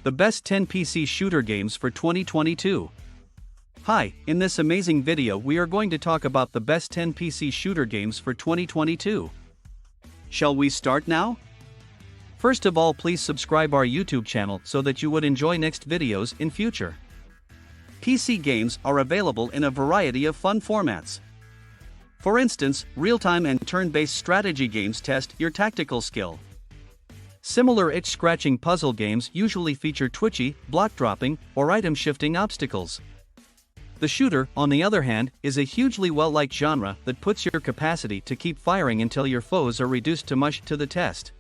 The best 10 PC shooter games for 2022. Hi, in this amazing video we are going to talk about the best 10 PC shooter games for 2022. Shall we start now? First of all, please subscribe our YouTube channel so that you would enjoy next videos in future. PC games are available in a variety of fun formats. For instance, real-time and turn-based strategy games test your tactical skill. Similar itch-scratching puzzle games usually feature twitchy, block-dropping, or item-shifting obstacles. The shooter, on the other hand, is a hugely well-liked genre that puts your capacity to keep firing until your foes are reduced to mush to the test.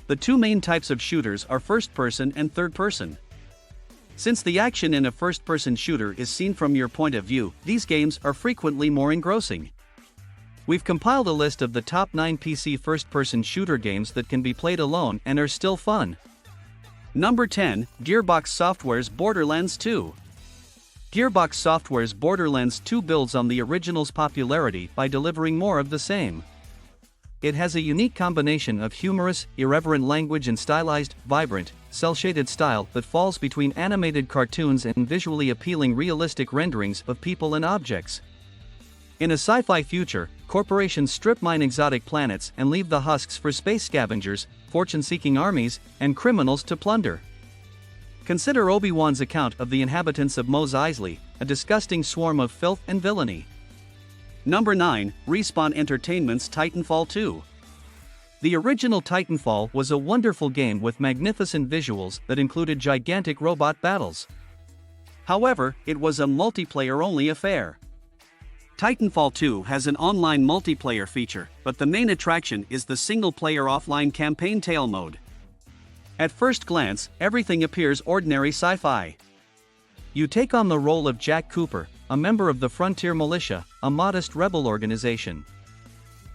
The two main types of shooters are first-person and third-person. Since the action in a first-person shooter is seen from your point of view, these games are frequently more engrossing. We've compiled a list of the top 9 PC first-person shooter games that can be played alone and are still fun. Number 10, Gearbox Software's Borderlands 2. Gearbox Software's Borderlands 2 builds on the original's popularity by delivering more of the same. It has a unique combination of humorous, irreverent language and stylized, vibrant, cel-shaded style that falls between animated cartoons and visually appealing realistic renderings of people and objects. In a sci-fi future, corporations strip mine exotic planets and leave the husks for space scavengers, fortune-seeking armies, and criminals to plunder. Consider Obi-Wan's account of the inhabitants of Mos Eisley, a disgusting swarm of filth and villainy. Number 9, Respawn Entertainment's Titanfall 2. The original Titanfall was a wonderful game with magnificent visuals that included gigantic robot battles. However, it was a multiplayer-only affair. Titanfall 2 has an online multiplayer feature, but the main attraction is the single-player offline campaign tail mode. At first glance, everything appears ordinary sci-fi. You take on the role of Jack Cooper, a member of the Frontier Militia, a modest rebel organization.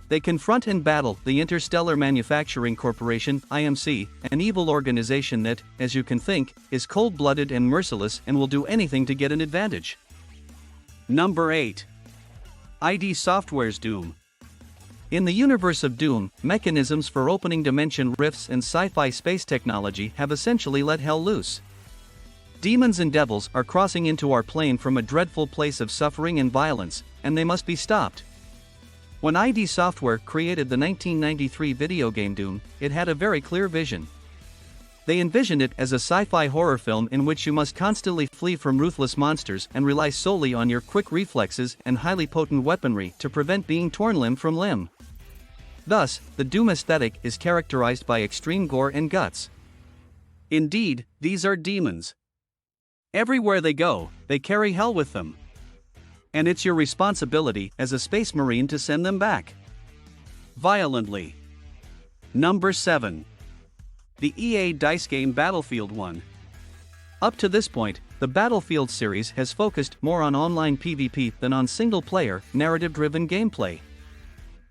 They confront and battle the Interstellar Manufacturing Corporation, IMC, an evil organization that, as you can think, is cold-blooded and merciless and will do anything to get an advantage. Number 8. ID Software's Doom. In the universe of Doom, mechanisms for opening dimension rifts and sci-fi space technology have essentially let hell loose. Demons and devils are crossing into our plane from a dreadful place of suffering and violence, and they must be stopped. When ID Software created the 1993 video game Doom, it had a very clear vision. They envisioned it as a sci-fi horror film in which you must constantly flee from ruthless monsters and rely solely on your quick reflexes and highly potent weaponry to prevent being torn limb from limb. Thus, the Doom aesthetic is characterized by extreme gore and guts. Indeed, these are demons. Everywhere they go, they carry hell with them. And it's your responsibility as a space marine to send them back violently. Number 7. The EA DICE game Battlefield 1. Up to this point, the Battlefield series has focused more on online PvP than on single-player, narrative-driven gameplay.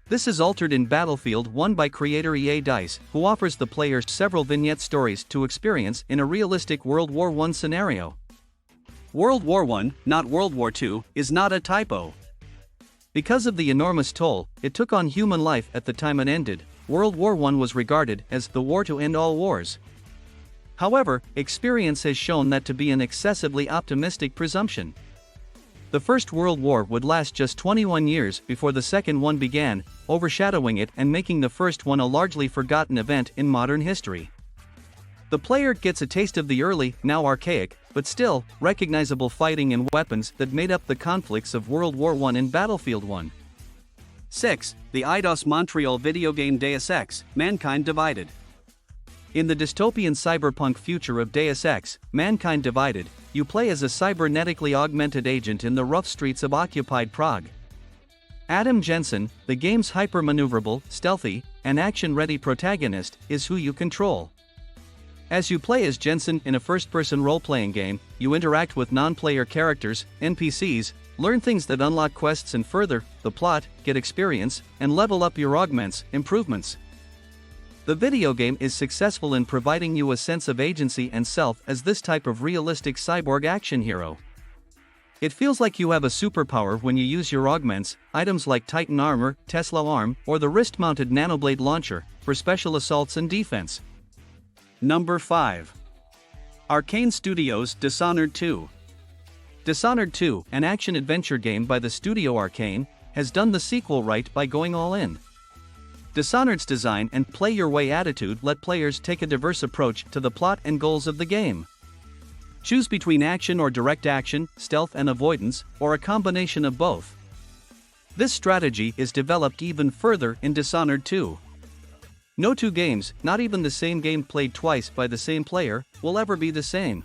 This is altered in Battlefield 1 by creator EA DICE, who offers the player several vignette stories to experience in a realistic World War I scenario. World War I, not World War II, is not a typo. Because of the enormous toll it took on human life at the time it ended, World War I was regarded as the war to end all wars. However, experience has shown that to be an excessively optimistic presumption. The First World War would last just 21 years before the second one began, overshadowing it and making the first one a largely forgotten event in modern history. The player gets a taste of the early, now archaic, but still, recognizable fighting and weapons that made up the conflicts of World War I and Battlefield 1. 6. The Eidos-Montreal video game Deus Ex: Mankind Divided. In the dystopian cyberpunk future of Deus Ex: Mankind Divided, you play as a cybernetically augmented agent in the rough streets of occupied Prague. Adam Jensen, the game's hyper-maneuverable, stealthy, and action-ready protagonist, is who you control. As you play as Jensen in a first-person role-playing game, you interact with non-player characters, NPCs, learn things that unlock quests and further the plot, get experience, and level up your augments, improvements. The video game is successful in providing you a sense of agency and self as this type of realistic cyborg action hero. It feels like you have a superpower when you use your augments, items like Titan Armor, Tesla Arm, or the wrist-mounted Nanoblade Launcher, for special assaults and defense. Number 5. Arcane Studios' Dishonored 2. Dishonored 2, an action-adventure game by the studio Arcane, has done the sequel right by going all in. Dishonored's design and play-your-way attitude let players take a diverse approach to the plot and goals of the game. Choose between action or direct action, stealth and avoidance, or a combination of both. This strategy is developed even further in Dishonored 2. No two games, not even the same game played twice by the same player, will ever be the same.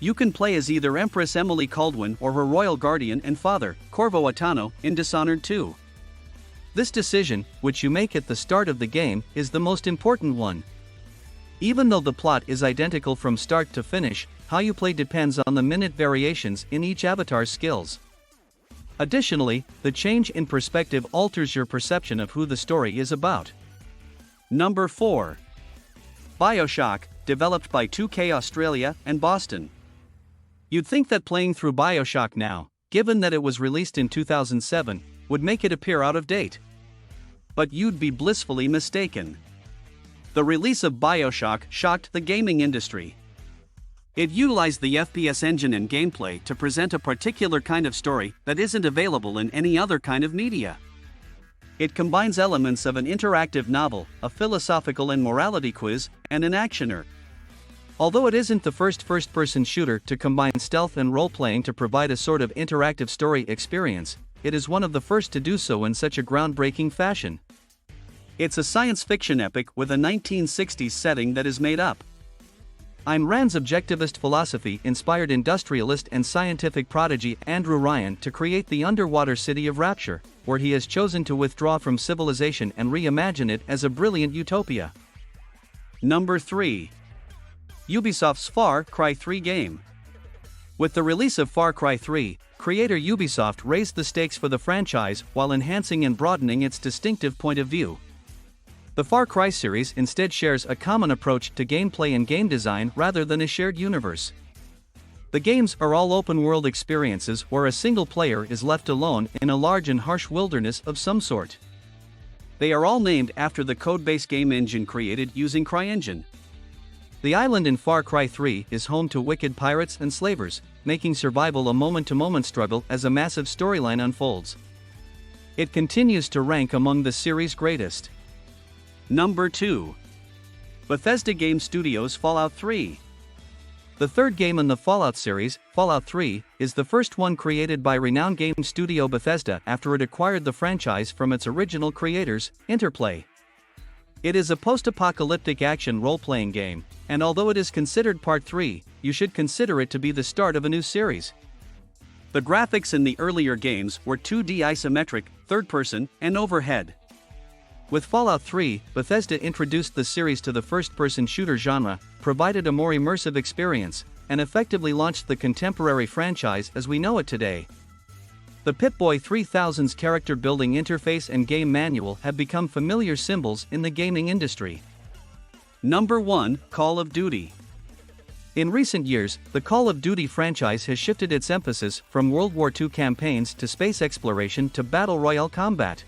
You can play as either Empress Emily Kaldwin or her royal guardian and father, Corvo Attano, in Dishonored 2. This decision, which you make at the start of the game, is the most important one. Even though the plot is identical from start to finish, how you play depends on the minute variations in each avatar's skills. Additionally, the change in perspective alters your perception of who the story is about. Number 4. BioShock, developed by 2K Australia and Boston. You'd think that playing through BioShock now, given that it was released in 2007, would make it appear out of date. But you'd be blissfully mistaken. The release of BioShock shocked the gaming industry. It utilized the FPS engine and gameplay to present a particular kind of story that isn't available in any other kind of media. It combines elements of an interactive novel, a philosophical and morality quiz, and an actioner. Although it isn't the first first-person shooter to combine stealth and role-playing to provide a sort of interactive story experience, it is one of the first to do so in such a groundbreaking fashion. It's a science fiction epic with a 1960s setting that is made up. Ayn Rand's objectivist philosophy inspired industrialist and scientific prodigy Andrew Ryan to create the underwater city of Rapture, where he has chosen to withdraw from civilization and reimagine it as a brilliant utopia. Number 3. Ubisoft's Far Cry 3 game. With the release of Far Cry 3, creator Ubisoft raised the stakes for the franchise while enhancing and broadening its distinctive point of view. The Far Cry series instead shares a common approach to gameplay and game design rather than a shared universe. The games are all open-world experiences where a single player is left alone in a large and harsh wilderness of some sort. They are all named after the code-based game engine created using CryEngine. The island in Far Cry 3 is home to wicked pirates and slavers, making survival a moment-to-moment struggle as a massive storyline unfolds. It continues to rank among the series' greatest. Number 2. Bethesda Game Studios' Fallout 3. The third game in the Fallout series, Fallout 3, is the first one created by renowned game studio Bethesda after it acquired the franchise from its original creators, Interplay. It is a post-apocalyptic action role-playing game, and although it is considered Part 3, you should consider it to be the start of a new series. The graphics in the earlier games were 2D isometric, third-person, and overhead. With Fallout 3, Bethesda introduced the series to the first-person shooter genre, provided a more immersive experience, and effectively launched the contemporary franchise as we know it today. The Pip-Boy 3000's character building interface and game manual have become familiar symbols in the gaming industry. Number 1, Call of Duty. In recent years, the Call of Duty franchise has shifted its emphasis from World War II campaigns to space exploration to battle royale combat.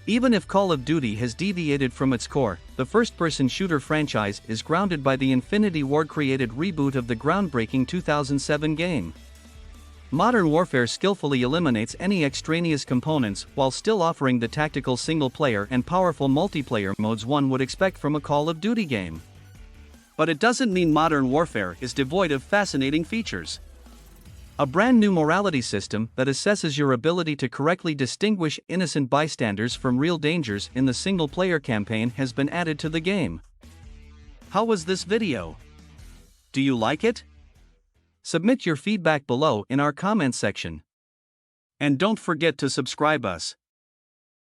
Even if Call of Duty has deviated from its core, the first-person shooter franchise is grounded by the Infinity Ward-created reboot of the groundbreaking 2007 game. Modern Warfare skillfully eliminates any extraneous components while still offering the tactical single-player and powerful multiplayer modes one would expect from a Call of Duty game. But it doesn't mean Modern Warfare is devoid of fascinating features. A brand new morality system that assesses your ability to correctly distinguish innocent bystanders from real dangers in the single-player campaign has been added to the game. How was this video? Do you like it? Submit your feedback below in our comments section. And don't forget to subscribe us.